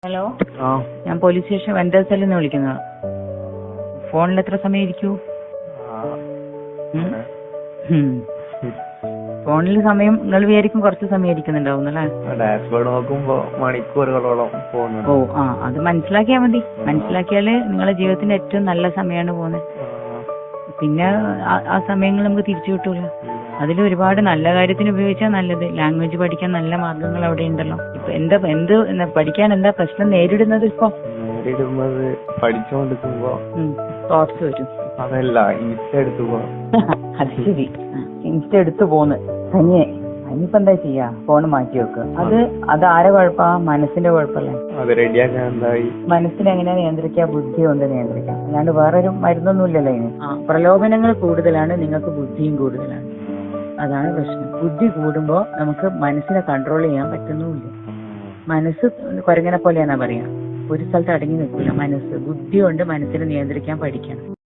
Hello, ഞാൻ police station vendor സെല്ലിൽ നിന്ന് വിളിക്കുന്നത്. ഫോണിൽ എത്ര സമയം ഇരിക്കൂ? ഫോണിൽ സമയം നിങ്ങൾ വിചാരിക്കും കുറച്ച് സമയം ഇരിക്കുന്നുണ്ടാവും അല്ലേ? ഡാഷ്ബോർഡ് നോക്കുമ്പോ മണിക്കൂറുകളോളം പോകുന്നുണ്ട്. അത് മനസ്സിലാക്കിയാൽ മതി. മനസ്സിലാക്കിയാല് നിങ്ങളുടെ ജീവിതത്തിന്റെ ഏറ്റവും നല്ല സമയമാണ് പോകുന്നത്. പിന്നെ ആ സമയങ്ങൾ നമുക്ക് തിരിച്ചു കിട്ടൂല. അതിൽ ഒരുപാട് നല്ല കാര്യത്തിന് ഉപയോഗിച്ചാൽ നല്ലത്. ലാംഗ്വേജ് പഠിക്കാൻ നല്ല മാർഗങ്ങൾ അവിടെ ഉണ്ടല്ലോ. ഇപ്പൊ എന്ത് പഠിക്കാൻ എന്താ പ്രശ്നം നേരിടുന്നത്? ഇപ്പൊ പഠിച്ചുകൊണ്ടിരിക്കുമ്പോ തോട്ട്സ് വരും. അതല്ല ഇൻസ്റ്റ എടുത്തു അത് ശരി, ഇൻസ്റ്റ എടുത്തു പോന്ന് തനിയെ. ഇനിയിപ്പോ എന്താ ചെയ്യാ? ഫോണ് മാറ്റി വെക്കുക. അത് ആരെ കുഴപ്പാ? മനസ്സിന്റെ കുഴപ്പല്ലേ? അത് റെഡിയാക്കാൻ എന്തായി? മനസ്സിനെ എങ്ങനെയാ നിയന്ത്രിക്കുക? ബുദ്ധി കൊണ്ട് നിയന്ത്രിക്കാം. അല്ലാണ്ട് വേറൊരു മരുന്നൊന്നും ഇല്ലല്ലോ ഇതിന്. പ്രലോഭനങ്ങൾ കൂടുതലാണ്, നിങ്ങൾക്ക് ബുദ്ധിയും കൂടുതലാണ്. അതാണ് പ്രശ്നം. ബുദ്ധി കൂടുമ്പോ നമുക്ക് മനസ്സിനെ കൺട്രോൾ ചെയ്യാൻ പറ്റുന്നുമില്ല. മനസ്സ് കുരങ്ങനെ പോലെയാന്നാ പറയാ, ഒരു സ്ഥലത്ത് അടങ്ങി നിൽക്കില്ല. ബുദ്ധി കൊണ്ട് മനസ്സിനെ നിയന്ത്രിക്കാൻ പഠിക്കണം.